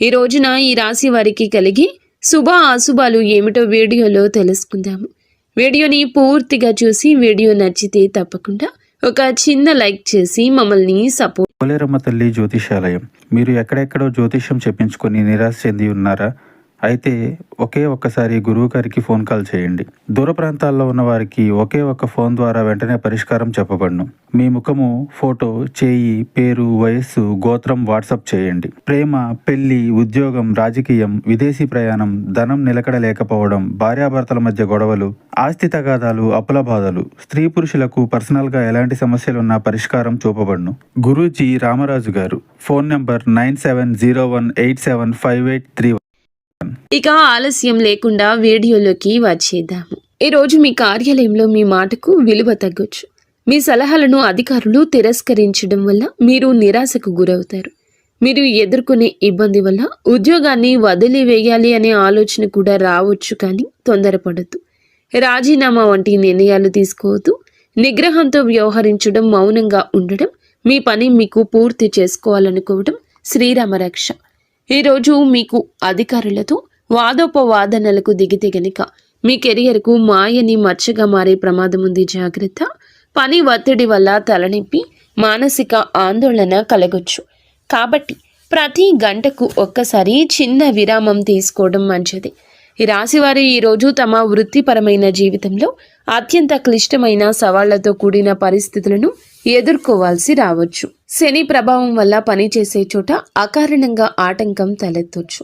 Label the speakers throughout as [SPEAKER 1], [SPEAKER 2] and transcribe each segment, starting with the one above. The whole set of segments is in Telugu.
[SPEAKER 1] ఈ రోజున ఈ రాశి వారికి కలిగి శుభ అశుభాలు ఏమిటో వీడియోలో తెలుసుకుందాము. వీడియోని పూర్తిగా చూసి వీడియో నచ్చితే తప్పకుండా ఒక చిన్న లైక్ చేసి మమ్మల్ని సపోర్ట్.
[SPEAKER 2] పోలేరమ్మ తల్లి జ్యోతిషాలయం. మీరు ఎక్కడెక్కడో జ్యోతిష్యం చెప్పించుకొని నిరాశ చెంది ఉన్నారా? అయితే ఒక్కసారి గురువు గారికి ఫోన్ కాల్ చేయండి. దూర ప్రాంతాల్లో ఉన్న వారికి ఒక్క ఫోన్ ద్వారా వెంటనే పరిష్కారం చెప్పబడును. మీ ముఖము, ఫోటో, చేయి, పేరు, వయస్సు, గోత్రం వాట్సాప్ చేయండి. ప్రేమ, పెళ్లి, ఉద్యోగం, రాజకీయం, విదేశీ ప్రయాణం, ధనం నిలకడ లేకపోవడం, భార్యాభర్తల మధ్య గొడవలు, ఆస్తి తగాదాలు, అప్పుల బాధలు, స్త్రీ పురుషులకు పర్సనల్ గా ఎలాంటి సమస్యలున్నా పరిష్కారం చూపబడును. గురూజీ రామరాజు గారు. Phone number 9701875831.
[SPEAKER 1] ఇక ఆలస్యం లేకుండా వీడియోలోకి వచ్చేద్దాము. ఈరోజు మీ కార్యాలయంలో మీ మాటకు విలువ తగ్గొచ్చు. మీ సలహాలను అధికారులు తిరస్కరించడం వల్ల మీరు నిరాశకు గురవుతారు. మీరు ఎదుర్కొనే ఇబ్బంది వల్ల ఉద్యోగాన్ని వదిలివేయాలి అనే ఆలోచన కూడా రావచ్చు, కానీ తొందరపడద్దు. రాజీనామా వంటి నిర్ణయాలు తీసుకోవద్దు. నిగ్రహంతో వ్యవహరించడం, మౌనంగా ఉండడం, మీ పని మీకు పూర్తి చేసుకోవాలనుకోవడం శ్రీరామరక్ష. ఈరోజు మీకు అధికారులతో వాదోపవాదనలకు దిగితే గనుక మీ కెరియర్కు మాయని మచ్చగా మారే ప్రమాదం ఉంది. జాగ్రత్త. పని ఒత్తిడి వల్ల తలనొప్పి, మానసిక ఆందోళన కలగొచ్చు. కాబట్టి ప్రతి గంటకు ఒక్కసారి చిన్న విరామం తీసుకోవడం మంచిది. ఈ రాశివారు ఈరోజు తమ వృత్తిపరమైన జీవితంలో అత్యంత క్లిష్టమైన సవాళ్లతో కూడిన పరిస్థితులను ఎదుర్కోవాల్సి రావచ్చు. శని ప్రభావం వల్ల పనిచేసే చోట అకారణంగా ఆటంకం తలెత్తొచ్చు.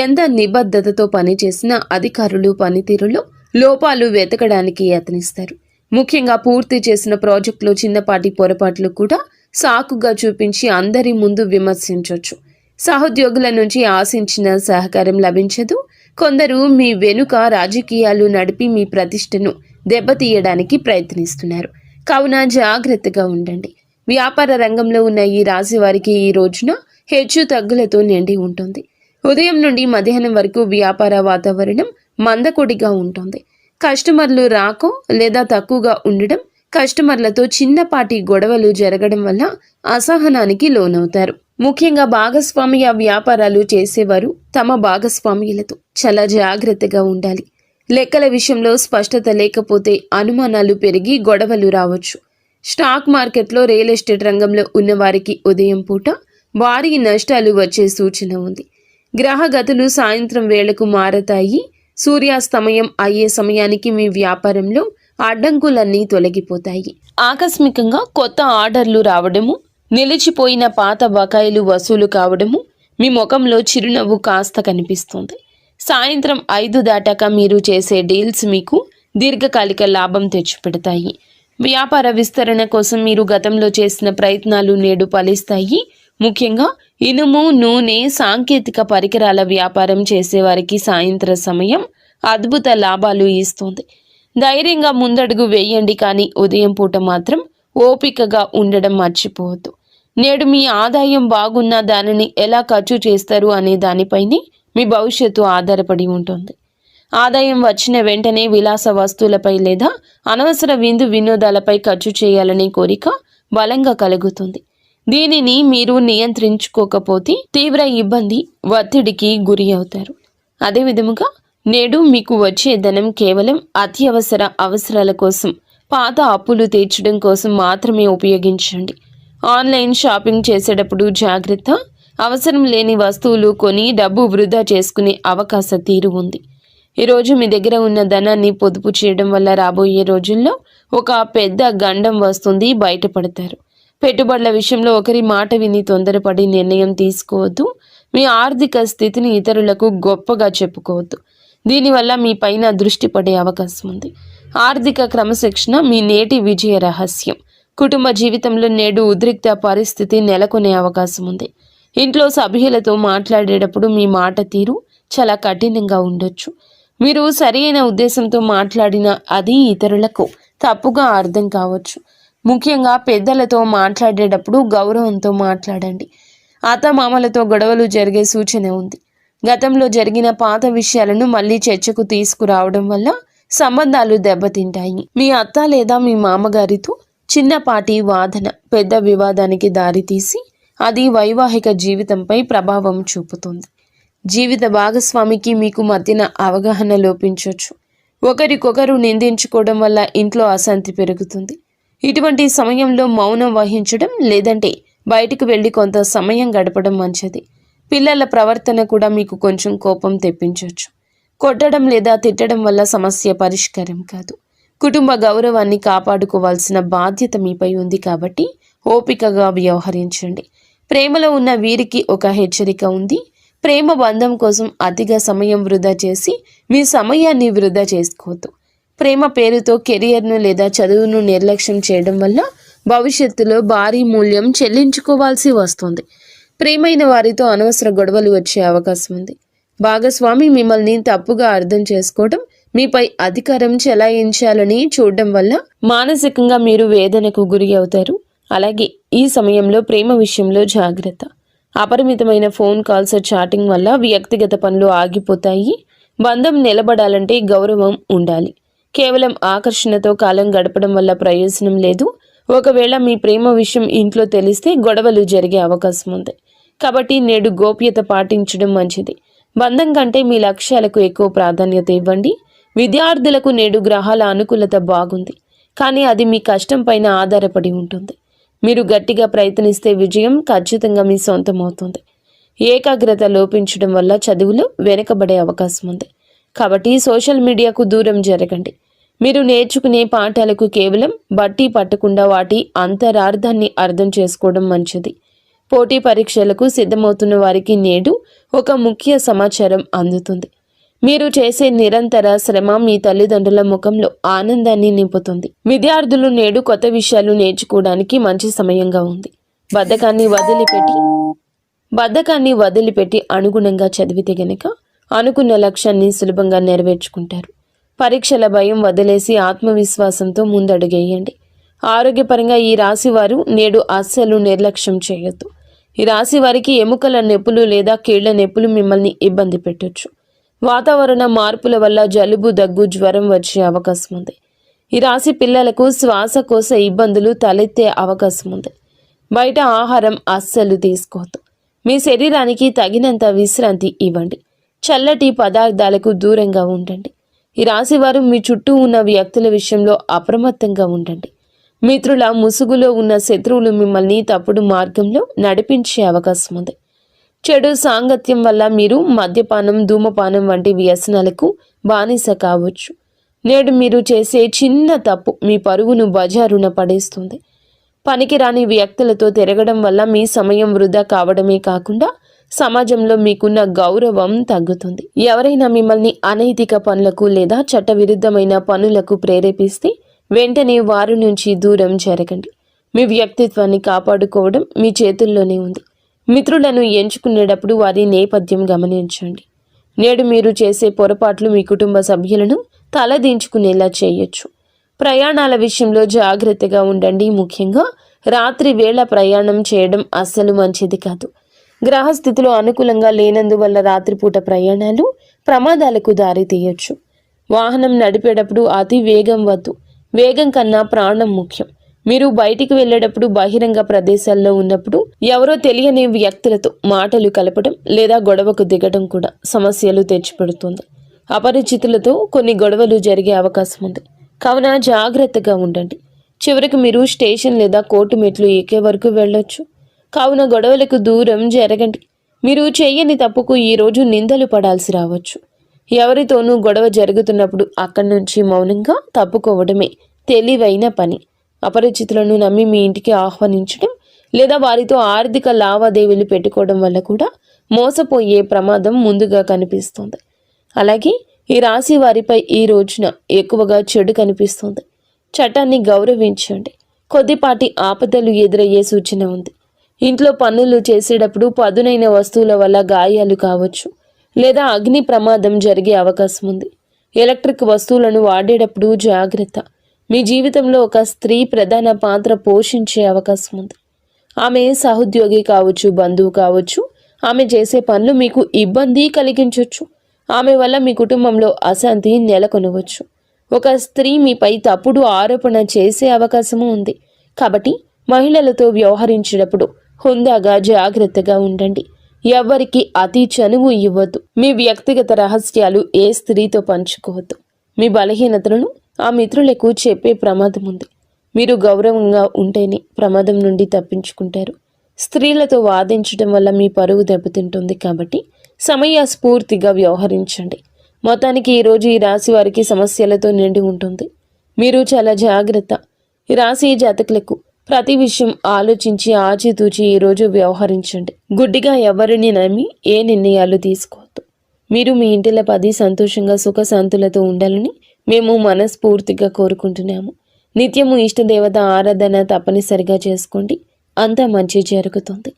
[SPEAKER 1] ఎంత నిబద్ధతతో పనిచేసిన అధికారులు పనితీరులో లోపాలు వెతకడానికి యత్నిస్తారు. ముఖ్యంగా పూర్తి చేసిన ప్రాజెక్టులో చిన్నపాటి పొరపాట్లు కూడా సాకుగా చూపించి అందరి ముందు విమర్శించవచ్చు. సహోద్యోగుల నుంచి ఆశించిన సహకారం లభించదు. కొందరు మీ వెనుక రాజకీయాలు నడిపి మీ ప్రతిష్టను దెబ్బతీయడానికి ప్రయత్నిస్తున్నారు. కావున జాగ్రత్తగా ఉండండి. వ్యాపార రంగంలో ఉన్న ఈ రాశి వారికి ఈ రోజున హెచ్చు తగ్గులతో నిండి ఉంటుంది. ఉదయం నుండి మధ్యాహ్నం వరకు వ్యాపార వాతావరణం మందకొడిగా ఉంటుంది. కస్టమర్లు రాకో లేదా తక్కువగా ఉండడం, కస్టమర్లతో చిన్నపాటి గొడవలు జరగడం వల్ల అసహనానికి లోనవుతారు. ముఖ్యంగా భాగస్వామ్య వ్యాపారాలు చేసేవారు తమ భాగస్వామ్యులతో చాలా జాగ్రత్తగా ఉండాలి. లెక్కల విషయంలో స్పష్టత లేకపోతే అనుమానాలు పెరిగి గొడవలు రావచ్చు. స్టాక్ మార్కెట్లో, రియల్ ఎస్టేట్ రంగంలో ఉన్నవారికి ఉదయం పూట భారీ నష్టాలు వచ్చే సూచన ఉంది. గ్రహగతులు సాయంత్రం వేళకు మారతాయి. సూర్యాస్తమయం అయ్యే సమయానికి మీ వ్యాపారంలో అడ్డంకులన్నీ తొలగిపోతాయి. ఆకస్మికంగా కొత్త ఆర్డర్లు రావడము, నిలిచిపోయిన పాత బకాయిలు వసూలు కావడము, మీ ముఖంలో చిరునవ్వు కాస్త కనిపిస్తుంది. సాయంత్రం 5 దాటాక మీరు చేసే డీల్స్ మీకు దీర్ఘకాలిక లాభం తెచ్చిపెడతాయి. వ్యాపార విస్తరణ కోసం మీరు గతంలో చేసిన ప్రయత్నాలు నేడు ఫలిస్తాయి. ముఖ్యంగా ఇనుము, నూనె, సాంకేతిక పరికరాల వ్యాపారం చేసేవారికి సాయంత్ర సమయం అద్భుత లాభాలు ఇస్తుంది. ధైర్యంగా ముందడుగు వేయండి, కానీ ఉదయం పూట మాత్రం ఓపికగా ఉండడం మర్చిపోవద్దు. నేడు మీ ఆదాయం బాగున్నా దానిని ఎలా ఖర్చు చేస్తారు అనే దానిపైనే మీ భవిష్యత్తు ఆధారపడి ఉంటుంది. ఆదాయం వచ్చిన వెంటనే విలాస వస్తువులపై లేదా అనవసర విందు వినోదాలపై ఖర్చు చేయాలనే కోరిక బలంగా కలుగుతుంది. దీనిని మీరు నియంత్రించుకోకపోతే తీవ్ర ఇబ్బంది, ఒత్తిడికి గురి అవుతారు. అదేవిధముగా నేడు మీకు వచ్చే ధనం కేవలం అత్యవసర అవసరాల కోసం, పాత అప్పులు తీర్చడం కోసం మాత్రమే ఉపయోగించండి. ఆన్లైన్ షాపింగ్ చేసేటప్పుడు జాగ్రత్త. అవసరం లేని వస్తువులు కొని డబ్బు వృధా చేసుకునే అవకాశ తీరు ఉంది. ఈరోజు మీ దగ్గర ఉన్న ధనాన్ని పొదుపు చేయడం వల్ల రాబోయే రోజుల్లో ఒక పెద్ద గండం వస్తుంది, బయటపడతారు. పెట్టుబడుల విషయంలో ఒకరి మాట విని తొందరపడి నిర్ణయం తీసుకోవద్దు. మీ ఆర్థిక స్థితిని ఇతరులకు గొప్పగా చెప్పుకోవద్దు. దీనివల్ల మీ పైన దృష్టి పడే అవకాశం ఉంది. ఆర్థిక క్రమశిక్షణ మీ నేటి విజయ రహస్యం. కుటుంబ జీవితంలో నేడు ఉద్రిక్త పరిస్థితి నెలకొనే అవకాశం ఉంది. ఇంట్లో సభ్యులతో మాట్లాడేటప్పుడు మీ మాట తీరు చాలా కఠినంగా ఉండొచ్చు. మీరు సరైన ఉద్దేశంతో మాట్లాడినా అది ఇతరులకు తప్పుగా అర్థం కావచ్చు. ముఖ్యంగా పెద్దలతో మాట్లాడేటప్పుడు గౌరవంతో మాట్లాడండి. అత్తమామలతో గొడవలు జరిగే సూచన ఉంది. గతంలో జరిగిన పాత విషయాలను మళ్ళీ చర్చకు తీసుకురావడం వల్ల సంబంధాలు దెబ్బతింటాయి. మీ అత్త లేదా మీ మామగారితో చిన్నపాటి వాదన పెద్ద వివాదానికి దారితీసి అది వైవాహిక జీవితంపై ప్రభావం చూపుతుంది. జీవిత భాగస్వామికి మీకు మధ్యన అవగాహన లోపించవచ్చు. ఒకరికొకరు నిందించుకోవడం వల్ల ఇంట్లో అశాంతి పెరుగుతుంది. ఇటువంటి సమయంలో మౌనం వహించడం లేదంటే బయటకు వెళ్ళి కొంత సమయం గడపడం మంచిది. పిల్లల ప్రవర్తన కూడా మీకు కొంచెం కోపం తెప్పించవచ్చు. కొట్టడం లేదా తిట్టడం వల్ల సమస్య పరిష్కారం కాదు. కుటుంబ గౌరవాన్ని కాపాడుకోవాల్సిన బాధ్యత మీపై ఉంది కాబట్టి ఓపికగా వ్యవహరించండి. ప్రేమలో ఉన్న వీరికి ఒక హెచ్చరిక ఉంది. ప్రేమ బంధం కోసం అతిగా సమయం వృధా చేసి మీ సమయాన్ని వృధా చేసుకోవద్దు. ప్రేమ పేరుతో కెరియర్ను లేదా చదువును నిర్లక్ష్యం చేయడం వల్ల భవిష్యత్తులో భారీ మూల్యం చెల్లించుకోవాల్సి వస్తుంది. ప్రేమైన వారితో అనవసర గొడవలు వచ్చే అవకాశం ఉంది. భాగస్వామి మిమ్మల్ని తప్పుగా అర్థం చేసుకోవడం, మీపై అధికారం చెలాయించాలని చూడడం వల్ల మానసికంగా మీరు వేదనకు గురి అవుతారు. అలాగే ఈ సమయంలో ప్రేమ విషయంలో జాగ్రత్త. అపరిమితమైన ఫోన్ కాల్స్, చాటింగ్ వల్ల వ్యక్తిగత పనులు ఆగిపోతాయి. బంధం నిలబడాలంటే గౌరవం ఉండాలి. కేవలం ఆకర్షణతో కాలం గడపడం వల్ల ప్రయోజనం లేదు. ఒకవేళ మీ ప్రేమ విషయం ఇంట్లో తెలిస్తే గొడవలు జరిగే అవకాశం ఉంది. కాబట్టి నేడు గోప్యత పాటించడం మంచిది. బంధం కంటే మీ లక్ష్యాలకు ఎక్కువ ప్రాధాన్యత ఇవ్వండి. విద్యార్థులకు నేడు గ్రహాల అనుకూలత బాగుంది, కానీ అది మీ కష్టం పైన ఆధారపడి ఉంటుంది. మీరు గట్టిగా ప్రయత్నిస్తే విజయం ఖచ్చితంగా మీ సొంతం అవుతుంది. ఏకాగ్రత లోపించడం వల్ల చదువులో వెనుకబడే అవకాశం ఉంది. కాబట్టి సోషల్ మీడియాకు దూరం జరగండి. మీరు నేర్చుకునే పాఠాలకు కేవలం బట్టి పట్టకుండా వాటి అంతరార్థాన్ని అర్థం చేసుకోవడం మంచిది. పోటీ పరీక్షలకు సిద్ధమవుతున్న వారికి నేడు ఒక ముఖ్య సమాచారం అందుతుంది. మీరు చేసే నిరంతర శ్రమ మీ తల్లిదండ్రుల ముఖంలో ఆనందాన్ని నింపుతుంది. విద్యార్థులు నేడు కొత్త విషయాలు నేర్చుకోవడానికి మంచి సమయంగా ఉంది. బద్ధకాన్ని వదిలిపెట్టి అనుగుణంగా చదివితే గనక అనుకున్న లక్ష్యాన్ని సులభంగా నెరవేర్చుకుంటారు. పరీక్షల భయం వదిలేసి ఆత్మవిశ్వాసంతో ముందడుగేయండి. ఆరోగ్యపరంగా ఈ రాశి వారు నేడు అస్సలు నిర్లక్ష్యం చేయొద్దు. ఈ రాశి వారికి ఎముకల నొప్పులు లేదా కీళ్ల నొప్పులు మిమ్మల్ని ఇబ్బంది పెట్టొచ్చు. వాతావరణ మార్పుల వల్ల జలుబు, దగ్గు, జ్వరం వచ్చే అవకాశం ఉంది. ఈ రాశి పిల్లలకు శ్వాసకోశ ఇబ్బందులు తలెత్తే అవకాశం ఉంది. బయట ఆహారం అస్సలు తీసుకోవద్దు. మీ శరీరానికి తగినంత విశ్రాంతి ఇవ్వండి. చల్లటి పదార్థాలకు దూరంగా ఉండండి. ఈ రాశివారు మీ చుట్టూ ఉన్న వ్యక్తుల విషయంలో అప్రమత్తంగా ఉండండి. మిత్రుల ముసుగులో ఉన్న శత్రువులు మిమ్మల్ని తప్పుడు మార్గంలో నడిపించే అవకాశం ఉంది. చెడు సాంగత్యం వల్ల మీరు మద్యపానం, ధూమపానం వంటి వ్యసనాలకు బానిస కావచ్చు. నేడు మీరు చేసే చిన్న తప్పు మీ పరువును బజారున పడేస్తుంది. పనికిరాని వ్యక్తులతో తిరగడం వల్ల మీ సమయం వృధా కావడమే కాకుండా సమాజంలో మీకున్న గౌరవం తగ్గుతుంది. ఎవరైనా మిమ్మల్ని అనైతిక పనులకు లేదా చట్టవిరుద్ధమైన పనులకు ప్రేరేపిస్తే వెంటనే వారి నుంచి దూరం జరగండి. మీ వ్యక్తిత్వాన్ని కాపాడుకోవడం మీ చేతుల్లోనే ఉంది. మిత్రులను ఎంచుకునేటప్పుడు వారి నేపథ్యం గమనించండి. నేడు మీరు చేసే పొరపాట్లు మీ కుటుంబ సభ్యులను తలదించుకునేలా చేయొచ్చు. ప్రయాణాల విషయంలో జాగ్రత్తగా ఉండండి. ముఖ్యంగా రాత్రి వేళ ప్రయాణం చేయడం అస్సలు మంచిది కాదు. గ్రహస్థితిలో అనుకూలంగా లేనందువల్ల రాత్రిపూట ప్రయాణాలు ప్రమాదాలకు దారితీయొచ్చు. వాహనం నడిపేటప్పుడు అతి వేగం వద్దు. వేగం కన్నా ప్రాణం ముఖ్యం. మీరు బయటికి వెళ్ళేటప్పుడు, బహిరంగ ప్రదేశాల్లో ఉన్నప్పుడు ఎవరో తెలియని వ్యక్తులతో మాటలు కలపడం లేదా గొడవకు దిగడం కూడా సమస్యలు తెచ్చిపెడుతుంది. అపరిచితులతో కొన్ని గొడవలు జరిగే అవకాశం ఉంది. కావున జాగ్రత్తగా ఉండండి. చివరికి మీరు స్టేషన్ లేదా కోర్టు మెట్లు ఎక్కే వరకు వెళ్ళొచ్చు. కావున గొడవలకు దూరం జరగండి. మీరు చేయని తప్పుకు ఈరోజు నిందలు పడాల్సి రావచ్చు. ఎవరితోనూ గొడవ జరుగుతున్నప్పుడు అక్కడి నుంచి మౌనంగా తప్పుకోవడమే తెలివైన పని. అపరిచితులను నమ్మి మీ ఇంటికి ఆహ్వానించడం లేదా వారితో ఆర్థిక లావాదేవీలు పెట్టుకోవడం వల్ల కూడా మోసపోయే ప్రమాదం ముందుగా కనిపిస్తుంది. అలాగే ఈ రాశి వారిపై ఈ రోజున ఎక్కువగా చెడు కనిపిస్తుంది. చట్టాన్ని గౌరవించండి. కొద్దిపాటి ఆపదలు ఎదురయ్యే సూచన ఉంది. ఇంట్లో పనులు చేసేటప్పుడు పదునైన వస్తువుల వల్ల గాయాలు కావచ్చు లేదా అగ్ని ప్రమాదం జరిగే అవకాశం ఉంది. ఎలక్ట్రిక్ వస్తువులను వాడేటప్పుడు జాగ్రత్త. మీ జీవితంలో ఒక స్త్రీ ప్రధాన పాత్ర పోషించే అవకాశం ఉంది. ఆమె సహోద్యోగి కావచ్చు, బంధువు కావచ్చు. ఆమె చేసే పనులు మీకు ఇబ్బంది కలిగించవచ్చు. ఆమె వల్ల మీ కుటుంబంలో అశాంతి నెలకొనవచ్చు. ఒక స్త్రీ మీపై తప్పుడు ఆరోపణ చేసే అవకాశము ఉంది. కాబట్టి మహిళలతో వ్యవహరించేటప్పుడు హుందాగా జాగ్రత్తగా ఉండండి. ఎవరికి అతి చనువు ఇవ్వద్దు. మీ వ్యక్తిగత రహస్యాలు ఏ స్త్రీతో పంచుకోవద్దు. మీ బలహీనతలను ఆ మిత్రులకు చెప్పే ప్రమాదం ఉంది. మీరు గౌరవంగా ఉంటేనే ప్రమాదం నుండి తప్పించుకుంటారు. స్త్రీలతో వాదించడం వల్ల మీ పరువు దెబ్బతింటుంది కాబట్టి సమయస్ఫూర్తిగా వ్యవహరించండి. మొత్తానికి ఈరోజు ఈ రాశి వారికి సమస్యలతో నిండి ఉంటుంది. మీరు చాలా జాగ్రత్త. ఈ రాశి జాతకులకు ప్రతి విషయం ఆలోచించి ఆచితూచి ఈరోజు వ్యవహరించండి. గుడ్డిగా ఎవరిని నమ్మి ఏ నిర్ణయాలు తీసుకోవద్దు. మీరు మీ ఇంటిలో 10 సంతోషంగా సుఖశాంతులతో ఉండాలని మేము మనస్ఫూర్తిగా కోరుకుంటున్నాము. నిత్యము ఇష్టదేవత ఆరాధన తప్పనిసరిగా చేసుకోండి. అంతా మంచి జరుగుతుంది.